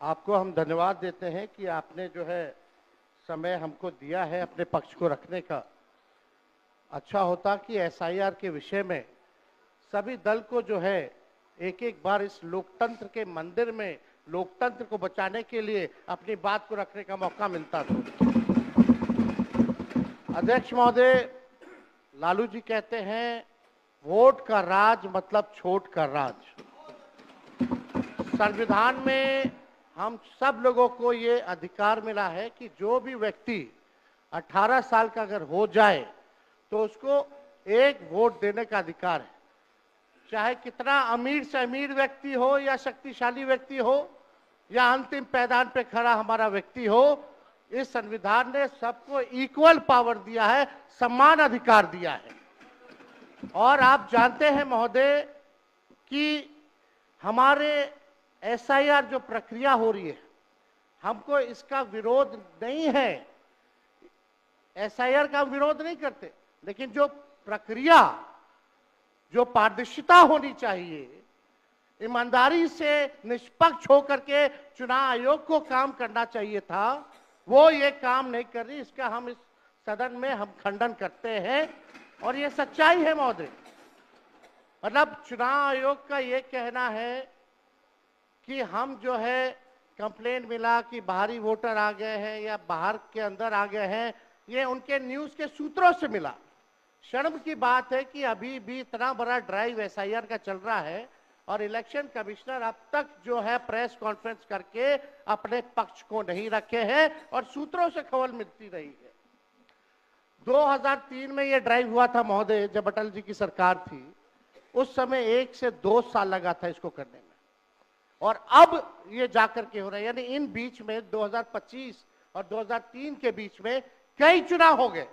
आपको हम धन्यवाद देते हैं कि आपने जो है समय हमको दिया है अपने पक्ष को रखने का। अच्छा होता कि एसआईआर के विषय में सभी दल को जो है एक एक बार इस लोकतंत्र के मंदिर में लोकतंत्र को बचाने के लिए अपनी बात को रखने का मौका मिलता था। अध्यक्ष महोदय, लालू जी कहते हैं वोट का राज मतलब छोट का राज। संविधान में हम सब लोगों को ये अधिकार मिला है कि जो भी व्यक्ति 18 साल का अगर हो जाए तो उसको एक वोट देने का अधिकार है, चाहे कितना अमीर से अमीर व्यक्ति हो या शक्तिशाली व्यक्ति हो या अंतिम पैदान पे खड़ा हमारा व्यक्ति हो। इस संविधान ने सबको इक्वल पावर दिया है, समान अधिकार दिया है। और आप जानते हैं महोदय कि हमारे एसआईआर जो प्रक्रिया हो रही है, हमको इसका विरोध नहीं है, एसआईआर का विरोध नहीं करते, लेकिन जो प्रक्रिया, जो पारदर्शिता होनी चाहिए, ईमानदारी से निष्पक्ष होकर के चुनाव आयोग को काम करना चाहिए था, वो ये काम नहीं कर रही। इसका हम इस सदन में हम खंडन करते हैं और ये सच्चाई है महोदय। मतलब चुनाव आयोग का ये कहना है कि हम जो है कंप्लेंट मिला कि बाहरी वोटर आ गए हैं या बाहर के अंदर आ गए हैं, ये उनके न्यूज के सूत्रों से मिला। शर्म की बात है कि अभी भी इतना बड़ा ड्राइव एसआईआर का चल रहा है और इलेक्शन कमिश्नर अब तक जो है प्रेस कॉन्फ्रेंस करके अपने पक्ष को नहीं रखे हैं और सूत्रों से खबर मिलती रही है। 2003 में ये ड्राइव हुआ था महोदय, जब अटल जी की सरकार थी, उस समय 1 से 2 साल लगा था इसको करने में, और अब ये जाकर के हो रहा है। यानी इन बीच में 2025 और 2003 के बीच में कई चुनाव हो गए।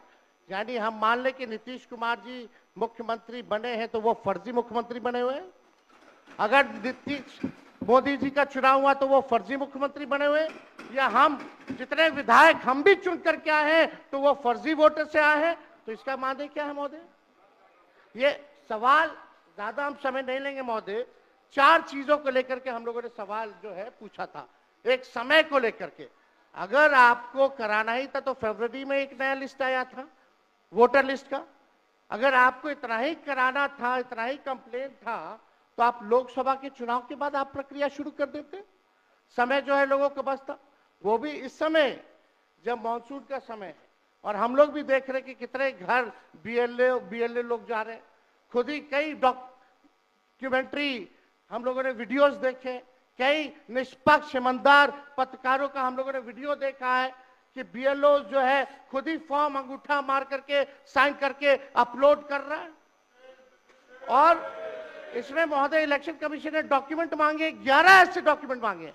यानी हम मान लें कि नीतीश कुमार जी मुख्यमंत्री बने हैं तो वो फर्जी मुख्यमंत्री बने हुए हैं। अगर नीतीश मोदी जी का चुनाव हुआ तो वो फर्जी मुख्यमंत्री बने हुए, या हम जितने विधायक हम भी चुन करके आए हैं तो वो फर्जी वोटर से आए हैं। तो इसका माने क्या है महोदय? ये सवाल ज्यादा हम समय नहीं लेंगे महोदय। 4 चीजों को लेकर के हम लोगों ने सवाल जो है पूछा था। एक, समय को लेकर के, अगर आपको कराना ही था तो फरवरी में एक नया लिस्ट आया था वोटर लिस्ट का। अगर आपको इतना ही कराना था, इतना ही कंप्लेंट था, तो आप लोकसभा के चुनाव के बाद आप प्रक्रिया शुरू कर देते। समय जो है लोगों को बचता, वो भी इस समय जब मानसून का समय है और हम लोग भी देख रहे हैं कि कितने घर बीएलए लोग जा रहे हैं। खुद ही कई डॉक्यूमेंट्री हम लोगों ने वीडियोस देखे, कई निष्पक्ष ईमानदार पत्रकारों का हम लोगों ने वीडियो देखा है कि बीएलओ जो है खुद ही फॉर्म अंगूठा मार करके साइन करके अपलोड कर रहा है। और इसमें महोदय इलेक्शन कमीशन ने डॉक्यूमेंट मांगे, 11 ऐसे डॉक्यूमेंट मांगे।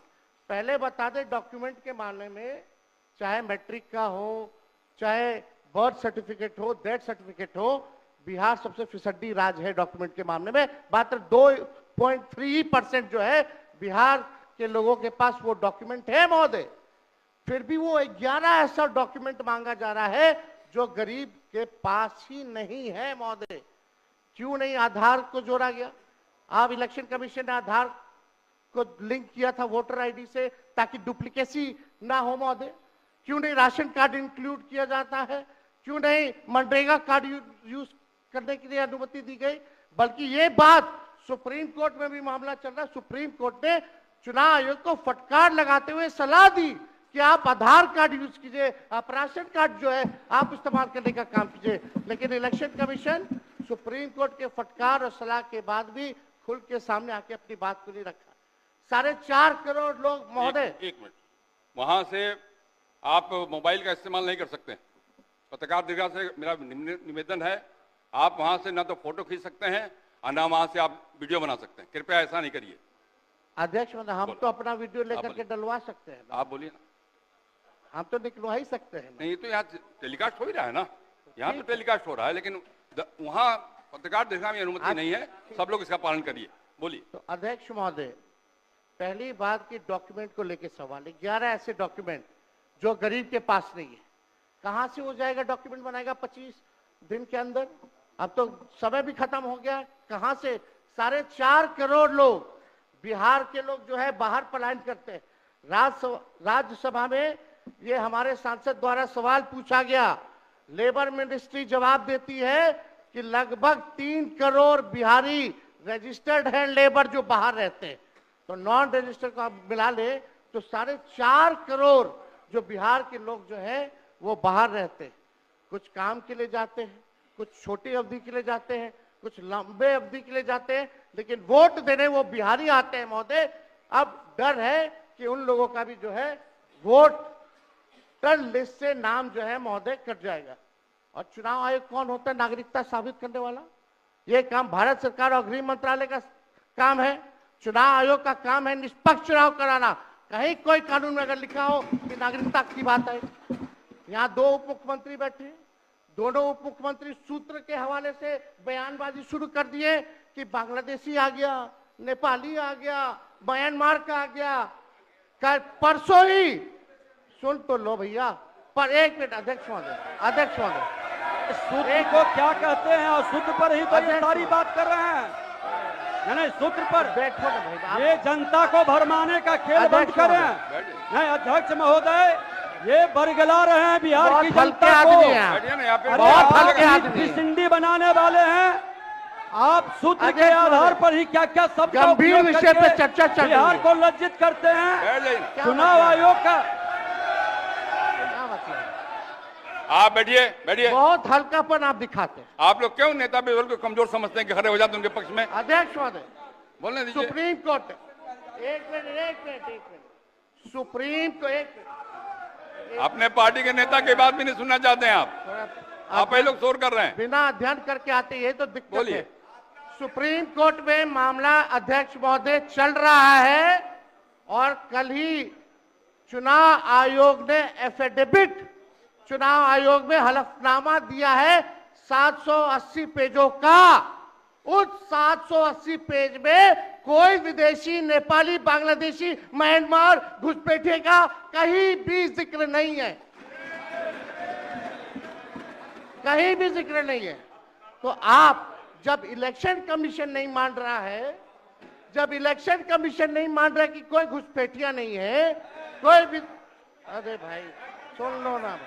पहले बता दें, डॉक्यूमेंट के मामले में चाहे मैट्रिक का हो, चाहे बर्थ सर्टिफिकेट हो, डेथ सर्टिफिकेट हो, बिहार सबसे फिसड्डी राज्य है डॉक्यूमेंट के मामले में। मात्र 2.3% जो है बिहार के लोगों के पास वो डॉक्यूमेंट है महोदय। फिर भी वो 11 ऐसा डॉक्यूमेंट मांगा जा रहा है जो गरीब के पास ही नहीं है महोदय। क्यों नहीं आधार को जोड़ा गया? आप इलेक्शन कमीशन ने आधार को लिंक किया था वोटर आईडी से ताकि डुप्लीकेसी ना हो महोदय। क्यों नहीं राशन कार्ड इंक्लूड किया जाता है? क्यों नहीं मनरेगा कार्ड यूज करने के लिए अनुमति दी गई? बल्कि ये बात सुप्रीम कोर्ट में भी मामला चल रहा है। सुप्रीम कोर्ट ने चुनाव आयोग को फटकार लगाते हुए सलाह दी कि आप आधार कार्ड यूज कीजिए, आप राशन कार्ड जो है आप इस्तेमाल करने का काम कीजिए। लेकिन इलेक्शन कमीशन सुप्रीम कोर्ट के फटकार और सलाह के बाद भी खुल के सामने आके अपनी बात को नहीं रखा। 4.5 करोड़ लोग महोदय, एक मिनट, वहां से आप मोबाइल का इस्तेमाल नहीं कर सकते। पत्रकार दीर्घा से मेरा निवेदन है, आप वहां से ना तो फोटो खींच सकते हैं और ना वहां से आप वीडियो बना सकते हैं। कृपया ऐसा नहीं करिए। अध्यक्ष महोदय, हम तो अपना वीडियो लेकर के डलवा सकते हैं। आप बोलिए ना। हम तो निकलवा ही सकते हैं। नहीं, तो यहाँ टेलीकास्ट हो ही रहा है ना, यहाँ तो टेलीकास्ट हो रहा है, लेकिन वहां पत्रकार दीर्घा में अनुमति नहीं है। सब लोग इसका पालन करिए। बोलिए। तो अध्यक्ष महोदय, पहली बात की डॉक्यूमेंट को लेकर सवाल है। 11 ऐसे डॉक्यूमेंट जो गरीब के पास नहीं है, कहां से हो जाएगा? डॉक्यूमेंट बनाएगा 25 दिन के अंदर? अब तो समय भी खत्म हो गया है। कहां से? 4.5 करोड़ लोग बिहार के लोग जो है बाहर पलायन करते हैं। राज्यसभा में ये हमारे सांसद द्वारा सवाल पूछा गया, लेबर मिनिस्ट्री जवाब देती है कि लगभग 3 करोड़ बिहारी रजिस्टर्ड हैं लेबर जो बाहर रहते हैं, तो नॉन रजिस्टर्ड को आप मिला ले तो 4.5 करोड़ जो बिहार के लोग जो हैं वो बाहर रहते हैं। कुछ काम के लिए जाते हैं, कुछ छोटी अवधि के लिए जाते हैं, कुछ लंबे अवधि के लिए जाते हैं, लेकिन वोट देने वो बिहारी आते हैं महोदय। अब डर है कि उन लोगों का भी जो है वोटर लिस्ट से नाम जो है महोदय कट जाएगा। और चुनाव आयोग कौन होता है नागरिकता साबित करने वाला? ये काम भारत सरकार और गृह मंत्रालय का काम है। चुनाव आयोग का काम है निष्पक्ष चुनाव कराना। कहीं कोई कानून में अगर लिखा हो कि नागरिकता की बात है। यहाँ 2 उप मुख्यमंत्री बैठे, दोनों उप मुख्यमंत्री सूत्र के हवाले से बयानबाजी शुरू कर दिए कि बांग्लादेशी आ गया, नेपाली आ गया, म्यांमार का आ गया। कल परसों ही सुन तो लो भैया, पर एक मिनट अध्यक्ष महोदय, सूत्र को क्या कहते हैं और सूत्र पर ही तो ये सारी बात कर रहे हैं। नहीं, सूत्र पर बैठो ना भाई, ये जनता को भरमाने का खेल बंद करें। नहीं अध्यक्ष महोदय, ये बरगला रहे हैं बिहार की जनता को। बहुत हल्के आदमी सिंडी बनाने वाले हैं। आप सूत्र के आधार पर ही क्या क्या सब गंभीर विषय पे चर्चा चल रही है। बिहार को लज्जित करते हैं। चुनाव आयोग का आप बैठिए। बहुत हल्कापन आप दिखाते हैं। आप लोग क्यों नेता बिल्कुल को कमजोर समझते हैं कि खड़े हो जाते हैं उनके पक्ष में? अध्यक्ष महोदय, बोलने दीजिए। सुप्रीम कोर्ट, एक मिनट, सुप्रीम को एक मिनट, अपने पार्टी के नेता की बात भी नहीं सुनना चाहते हैं आप ही लोग शोर कर रहे हैं। बिना अध्ययन करके आते ये तो दिक्कत बोलिए। है। सुप्रीम कोर्ट में मामला अध्यक्ष महोदय चल रहा है और कल ही चुनाव आयोग ने एफिडेविट, चुनाव आयोग में हलफनामा दिया है 780 पेजों का। उस 780 पेज में कोई विदेशी, नेपाली, बांग्लादेशी, म्यांमार, घुसपैठिए का कहीं भी जिक्र नहीं है, कहीं भी जिक्र नहीं है। तो आप जब इलेक्शन कमीशन नहीं मान रहा है, जब इलेक्शन कमीशन नहीं मान रहा है कि कोई घुसपैठिया नहीं है, कोई भी, अरे भाई सुन लो ना,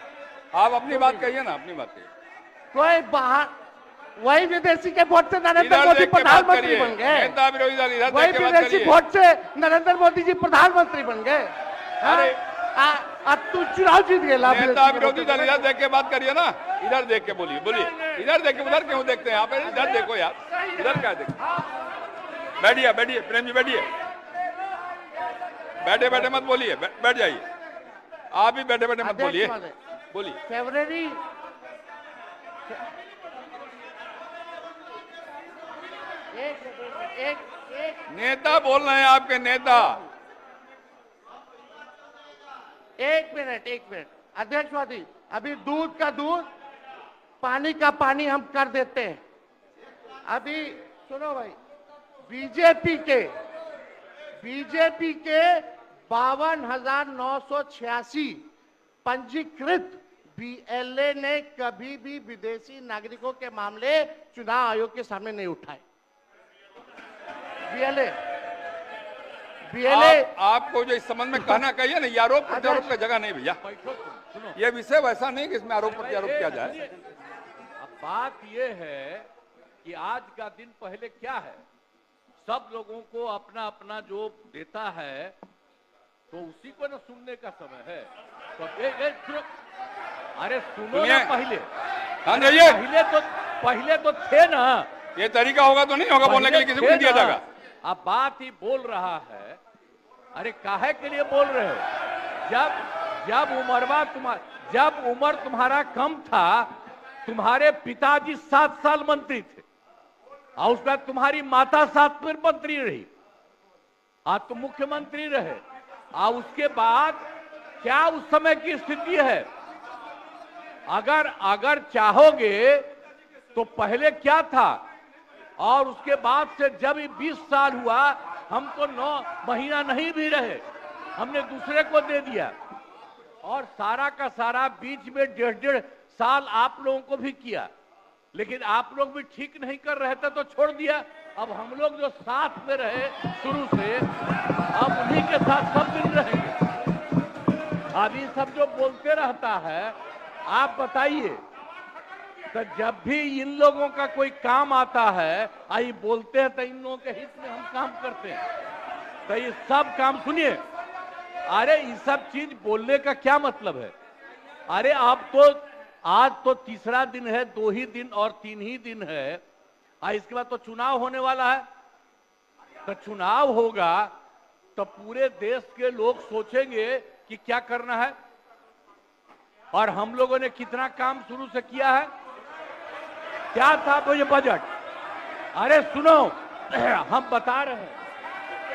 आप अपनी बात कहिए ना, अपनी बात कहिए। कोई बाहर, वही विदेशी के वोट से नरेंद्र मोदी प्रधानमंत्री बन गए, नेता विरोधी दल इधर वही देख के बात विदेशी करिए। वोट से नरेंद्र मोदी जी प्रधानमंत्री बन गए। अरे अब तू चुनाव जीत गए। नेता विरोधी दल इधर देख के बात करिए ना, इधर देख के बोलिए। इधर देख के, उधर क्यों देखते हैं आप? इधर देखो यार, इधर क्या देखो। बैठिए प्रेम जी, बैठिए। बैठे मत बोलिए, बैठ जाइए। आप भी बैठे मत बोलिए। फरवरी एक नेता बोल रहे हैं, आपके नेता। एक मिनट अध्यक्ष महोदय, अभी दूध का दूध, पानी का पानी हम कर देते हैं। अभी सुनो भाई, बीजेपी के 52,986 पंजीकृत बीएलए ने कभी भी विदेशी नागरिकों के मामले चुनाव आयोग के सामने नहीं उठाए। बीएलए आपको जो इस संबंध में कहना कहिए ना, ये आरोप प्रत्यारोप का जगह नहीं भैया। ये विषय वैसा नहीं कि इसमें आरोप प्रत्यारोप किया जाए। अब बात ये है कि आज का दिन पहले क्या है, सब लोगों को अपना अपना जो देता है तो उसी को ना सुनने का समय है। तो अरे सुनो ना पहले, पहले तो थे ना। ये तरीका होगा तो नहीं होगा बोलने के लिए, किसी को नहीं दिया जाएगा। अब बात ही बोल रहा है। अरे काहे के लिए बोल रहे हो? जब उम्र तुम्हारा कम था, तुम्हारे पिताजी 7 साल मंत्री थे और उसके बाद तुम्हारी माता 7 फिर मंत्री रही, आज तुम मुख्यमंत्री रहे। और उसके बाद क्या उस समय की स्थिति है? अगर चाहोगे तो पहले क्या था और उसके बाद से जब 20 साल हुआ, हम तो 9 महीना नहीं भी रहे, हमने दूसरे को दे दिया। और सारा का सारा बीच में 1.5 साल आप लोगों को भी किया, लेकिन आप लोग भी ठीक नहीं कर रहे थे तो छोड़ दिया। अब हम लोग जो साथ में रहे शुरू से, अब उन्हीं के साथ सब दिन रहेंगे। अब ये सब जो बोलते रहता है, आप बताइए, तो जब भी इन लोगों का कोई काम आता है, आई बोलते हैं तो इन लोगों के हित में हम काम करते हैं। तो ये सब काम सुनिए, अरे ये सब चीज बोलने का क्या मतलब है? अरे आप तो आज तो तीसरा दिन है, 2 ही दिन और 3 ही दिन है, इसके बाद तो चुनाव होने वाला है। तो चुनाव होगा तो पूरे देश के लोग सोचेंगे कि क्या करना है, और हम लोगों ने कितना काम शुरू से किया है। क्या था वो ये बजट? अरे सुनो, हम बता रहे हैं,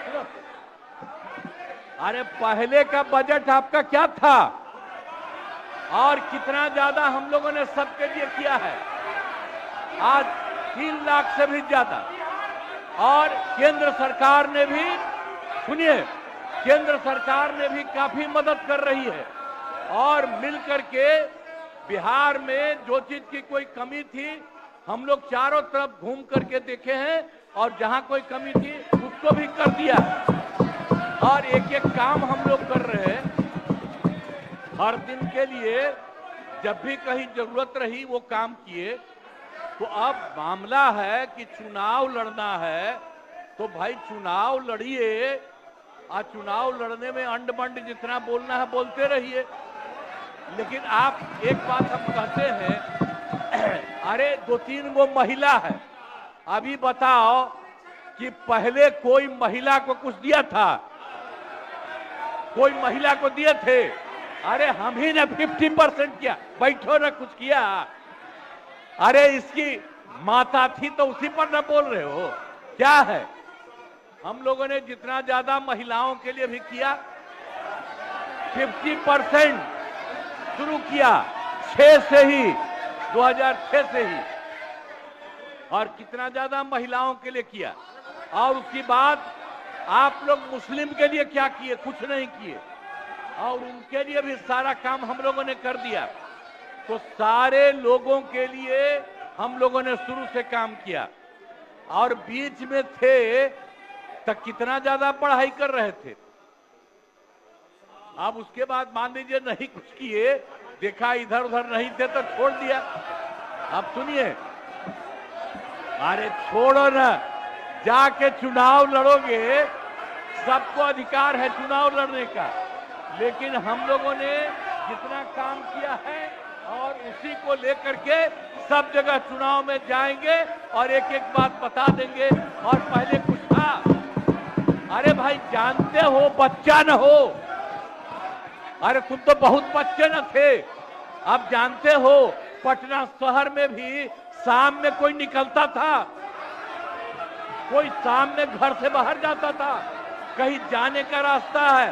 सुनो। अरे पहले का बजट आपका क्या था और कितना ज्यादा हम लोगों ने सबके लिए किया है? आज 3 लाख से भी ज्यादा। और केंद्र सरकार ने भी, सुनिए, केंद्र सरकार ने भी काफी मदद कर रही है, और मिलकर के बिहार में जो चीज की कोई कमी थी, हम लोग चारों तरफ घूम करके देखे हैं, और जहां कोई कमी थी उसको भी कर दिया, और एक एक काम हम लोग कर रहे हैं हर दिन के लिए। जब भी कहीं जरूरत रही वो काम किए। तो अब मामला है कि चुनाव लड़ना है, तो भाई चुनाव लड़िए, और चुनाव लड़ने में अंड बंड जितना बोलना है बोलते रहिए। लेकिन आप एक बात हम कहते हैं, अरे 2-3 वो महिला है, अभी बताओ कि पहले कोई महिला को कुछ दिया था? कोई महिला को दिए थे? अरे हम ही ने 50% किया, बैठो ना कुछ किया। अरे इसकी माता थी तो उसी पर ना बोल रहे हो? क्या है? हम लोगों ने जितना ज्यादा महिलाओं के लिए भी किया, 50% शुरू किया 6 से ही, 2006 से ही, और कितना ज्यादा महिलाओं के लिए किया। और उसके बाद आप लोग मुस्लिम के लिए क्या किए? कुछ नहीं किए, और उनके लिए भी सारा काम हम लोगों ने कर दिया। तो सारे लोगों के लिए हम लोगों ने शुरू से काम किया, और बीच में थे तो कितना ज्यादा पढ़ाई कर रहे थे। अब उसके बाद मान लीजिए नहीं कुछ किए, देखा इधर उधर नहीं थे तो छोड़ दिया। अब सुनिए, अरे छोड़ो ना, जाके चुनाव लड़ोगे, सबको अधिकार है चुनाव लड़ने का। लेकिन हम लोगों ने जितना काम किया है, और उसी को लेकर के सब जगह चुनाव में जाएंगे और एक एक बात बता देंगे। और पहले कुछ था, अरे भाई जानते हो, बच्चा न हो, अरे तुम तो बहुत बच्चे न थे। अब जानते हो पटना शहर में भी शाम में कोई निकलता था, कोई शाम में घर से बाहर जाता था, कहीं जाने का रास्ता है।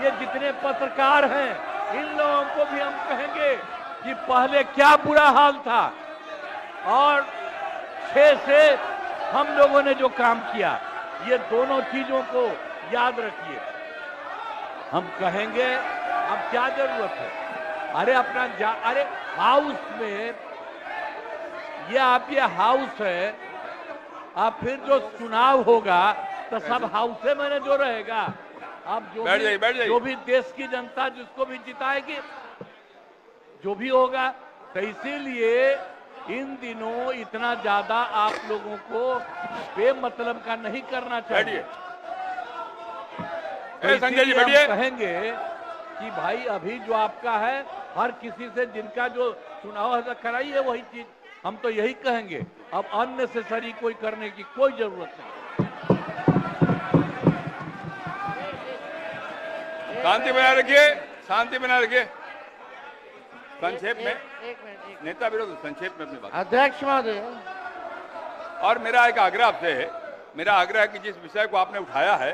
ये जितने पत्रकार हैं, इन लोगों को भी हम कहेंगे कि पहले क्या बुरा हाल था, और 6 से हम लोगों ने जो काम किया, ये दोनों चीजों को याद रखिए। हम कहेंगे अब क्या जरूरत है? अरे अपना अरे हाउस में, ये हाउस है, अब फिर जो चुनाव होगा तो सब हाउसे में जो रहेगा। अब जो भी देश की जनता जिसको भी जिताएगी, जो भी होगा। तो इसीलिए इन दिनों इतना ज्यादा आप लोगों को बेमतलब का नहीं करना चाहिए। तो संजय जी हम कहेंगे कि भाई अभी जो आपका है, हर किसी से जिनका जो चुनाव कराइए वही चीज। हम तो यही कहेंगे, अब अननेसेसरी कोई करने की कोई जरूरत नहीं। शांति बनाए रखिए, शांति बनाए रखिए। संक्षेप में, एक मिनट, नेता विरोध, संक्षेप में अपनी बात। अध्यक्ष महोदय, और मेरा एक आग्रह आपसे है, मेरा आग्रह है कि जिस विषय को आपने उठाया है,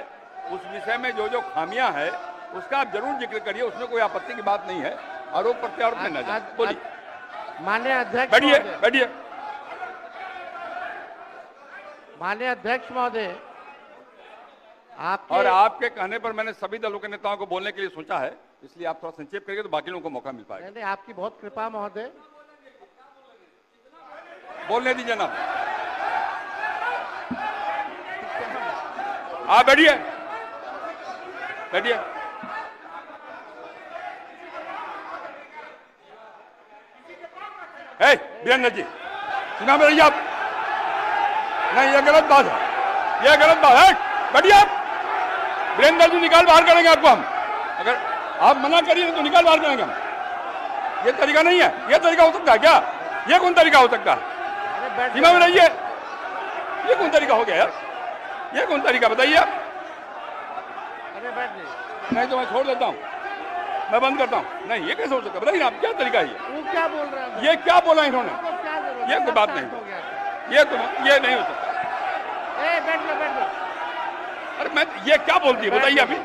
उस विषय में जो जो खामियां है उसका आप जरूर जिक्र करिए, उसमें कोई आपत्ति की बात नहीं है। आरोप प्रत्यारोप में न जाए। बोलिए। माननीय अध्यक्ष बैठिए, महोदय, बैठिए। माननीय अध्यक्ष महोदय, और आपके कहने पर मैंने सभी दलों के नेताओं को बोलने के लिए सोचा है, इसलिए आप थोड़ा संक्षेप करेंगे तो बाकी लोगों को मौका मिल पाएगा। नहीं, आपकी बहुत कृपा महोदय। बोलने दीजिए ना। आप बैठिए, बैठिए। वीरेंद्र जी, सुना मेरी आप? नहीं, ये गलत बात है, ये गलत बात है। बैठिए आप। वीरेंद्र जी, निकाल बाहर करेंगे आपको हम। अगर आप मना करिए तो निकाल बाहर करेंगे हम। ये तरीका नहीं है। ये तरीका हो सकता है क्या? ये कौन तरीका हो सकता है? सीमा में रहिए। ये कौन तरीका हो गया यार? ये कौन तरीका बताइए आप? नहीं तो मैं छोड़ देता हूँ, मैं बंद करता हूँ। नहीं, ये कैसे हो सकता है? बताइए आप, क्या तरीका है ये? वो क्या बोल रहे हैं? ये क्या बोला इन्होंने? ये कोई बात नहीं, ये नहीं हो सकता। बैठ लो। अरे मैं, ये क्या बोलती है बताइए अभी?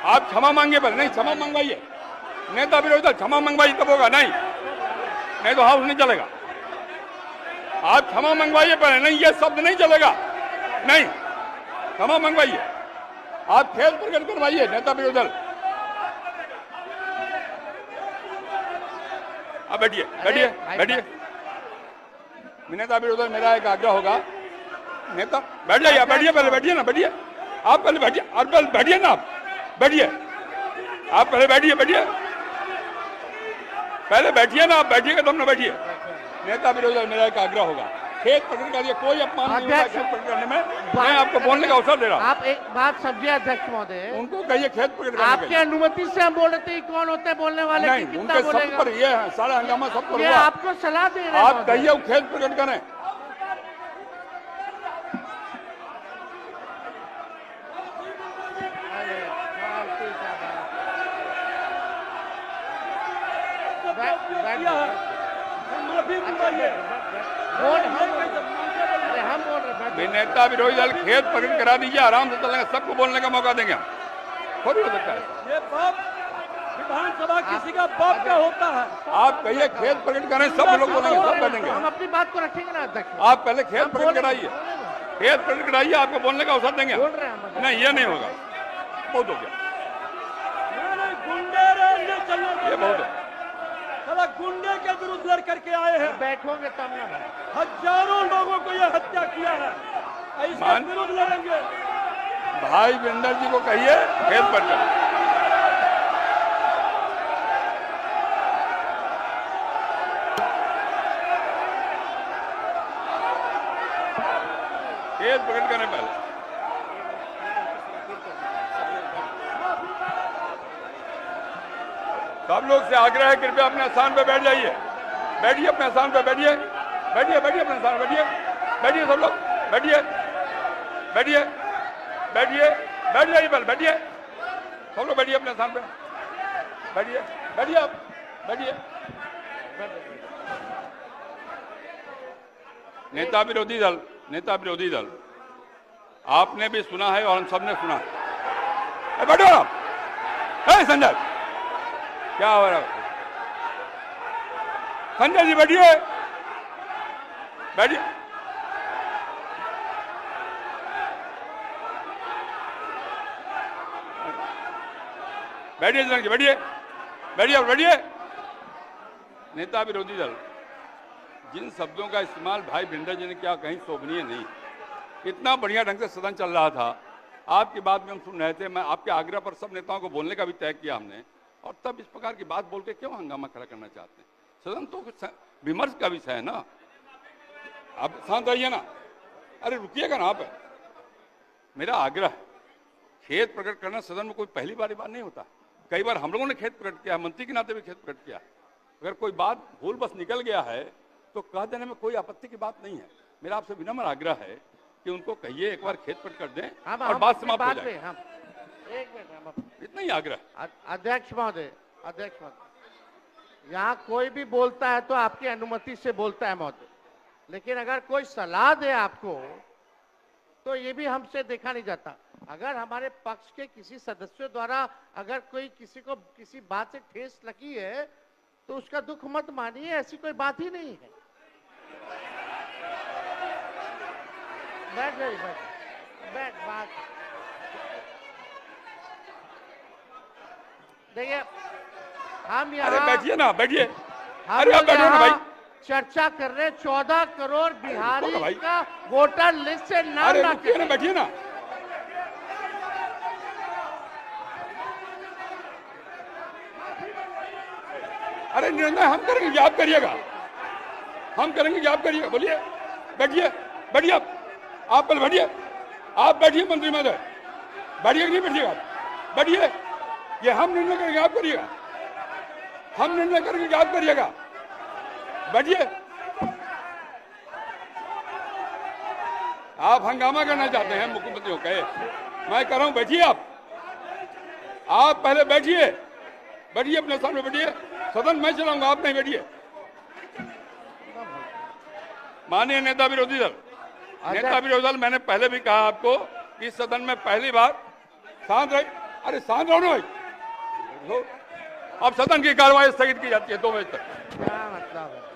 आप क्षमा मांगे पर नहीं, क्षमा मंगवाइए। नेता विरोधी दल क्षमा मंगवाइए तब होगा। नहीं तो हाउस नहीं चलेगा। आप क्षमा मंगवाइए पर नहीं, ये शब्द नहीं चलेगा। नहीं, क्षमा मंगवाइए। आप खेद प्रकट करवाइए नेता विरोधी दल। आप बैठिए, बैठिए। नेता विरोधी दल, मेरा एक आग्रह होगा। नेता बैठ जाइए, बैठिए, पहले बैठिए ना, बैठिए आप, पहले बैठिए। और पहले बैठिए ना आप, बैठिए आप, पहले बैठिए, पहले बैठिए ना आप, बैठिएगा तब ना बैठिए। नेता विरोधी दल, मेरा एक आग्रह होगा, खेद प्रकट करिए। कोई अपमान नहीं होगा खेद प्रकट करने में। मैं आपको बोलने का अवसर दे रहा हूँ। आप एक बात समझिए अध्यक्ष महोदय, उनको कहिए खेद प्रकट करने। आपकी अनुमति से हम बोल रहे थे, कौन होते हैं बोलने वाले? नहीं, उनके सब पर ये है, सारा हंगामा सब पर ये हुआ। आपको सलाह दे रहे हैं। आप कहिए खेद प्रकट करें। हम बोल रहे हैं, नेता विरोधी दल खेद प्रकट करा दीजिए, आराम से चलेंगे, सबको बोलने का मौका देंगे हम। थोड़ी हो सकता है ये बाप विधानसभा किसी का बाप का होता है। आप कहिए खेद प्रकट करें, सब लोग बोलेंगे, सब बैठेंगे। हम अपनी बात को रखेंगे ना अध्यक्ष। आप पहले खेद प्रकट कराइए, खेद प्रकट कराइए, आपको बोलने का अवसर देंगे। बोल रहे हैं नहीं, ये नहीं होगा, बहुत हो गया, गुंडे ये बहुत है। साला गुंडे के विरुद्ध लड़ करके आए हैं। बैठोगे तब ना। हजारों लोगों को यह हत्या किया है, इसके विरुद्ध लड़ेंगे। भाई वीरेंद्र जी को कहिए खेद प्रकट करें। खेद प्रकट करने पहले सब लोग से आग्रह है, कृपया अपने स्थान पर बैठ जाइए। बैठिए अपने स्थान पर, बैठिए अपने स्थान पर, बैठिए सब लोग, बैठ जाइए पहले, बैठिए सब लोग, बैठिए अपने स्थान पर, बैठिए आप, बैठिए। नेता विरोधी दल आपने भी सुना है और हम सबने सुना है। बैठो आप। संजय, क्या हो रहा है? संजय जी बैठिए, बैठिए। बैठिए। नेता विरोधी दल, जिन शब्दों का इस्तेमाल भाई भिंडर जी ने किया, कहीं शोभनीय नहीं। इतना बढ़िया ढंग से सदन चल रहा था, आपकी बात में हम सुन रहे थे। मैं आपके आग्रह पर सब नेताओं को बोलने का भी तय किया हमने, और तब इस प्रकार की बात बोल के क्यों हंगामा खड़ा करना चाहते हैं? सदन तो विमर्श का विषय है ना। आप शांत रहिए ना। अरे रुकिएगा ना आप। मेरा आग्रह है, खेद प्रकट करना सदन में कोई पहली बार नहीं होता। कई बार हम लोगों ने खेद प्रकट किया, मंत्री के नाते भी खेद प्रकट किया। अगर कोई बात भूल बस निकल गया है तो कह देने में कोई आपत्ति की बात नहीं है। मेरा आपसे विनम्र आग्रह है कि उनको कहिए एक बार खेद प्रकट कर दें और बात समाप्त हो जाए। एक मिनट, इतना ही आग्रह। अध्यक्ष महोदय, यहाँ कोई भी बोलता है तो आपकी अनुमति से बोलता है महोदय, लेकिन अगर कोई सलाह दे आपको तो ये भी हमसे देखा नहीं जाता। अगर हमारे पक्ष के किसी सदस्यों द्वारा अगर कोई किसी को किसी बात से ठेस लगी है तो उसका दुख मत मानिए, ऐसी कोई बात ही नहीं है। बैठ बात देखिए, हम यहाँ बैठिए ना, बैठिए। अरे आप बैठो ना भाई, चर्चा कर रहे हैं 14 करोड़ बोलो बिहारी भाई। का वोटर लिस्ट से नाम अरे ना रुकिए ना, बैठिए ना। अरे निर्णय हम करेंगे कि आप करिएगा? हम करेंगे कि आप करिएगा? बोलिए, बैठिए, बैठिए आप पहले बैठिए, आप बैठिए मंत्री महोदय, बैठिए कि नहीं बैठिएगा? बैठिए, ये हम निर्णय करेंगे आप करिएगा? हम निर्णय करेंगे कि आप करिएगा? बैठिए। आप हंगामा करना चाहते हैं मुख्यमंत्री होकर, मैं कह रहा हूं बैठिए आप पहले बैठिए, बैठिए अपने स्थान में बैठिए, सदन मैं चलाऊंगा, आप नहीं बैठिए। माननीय नेता विरोधी दल, मैंने पहले भी कहा आपको कि इस सदन में पहली बार शांत रहे। अरे शांत रहो ना भाई, अब सदन की कार्रवाई स्थगित की जाती है 2 बजे तक। क्या मतलब है?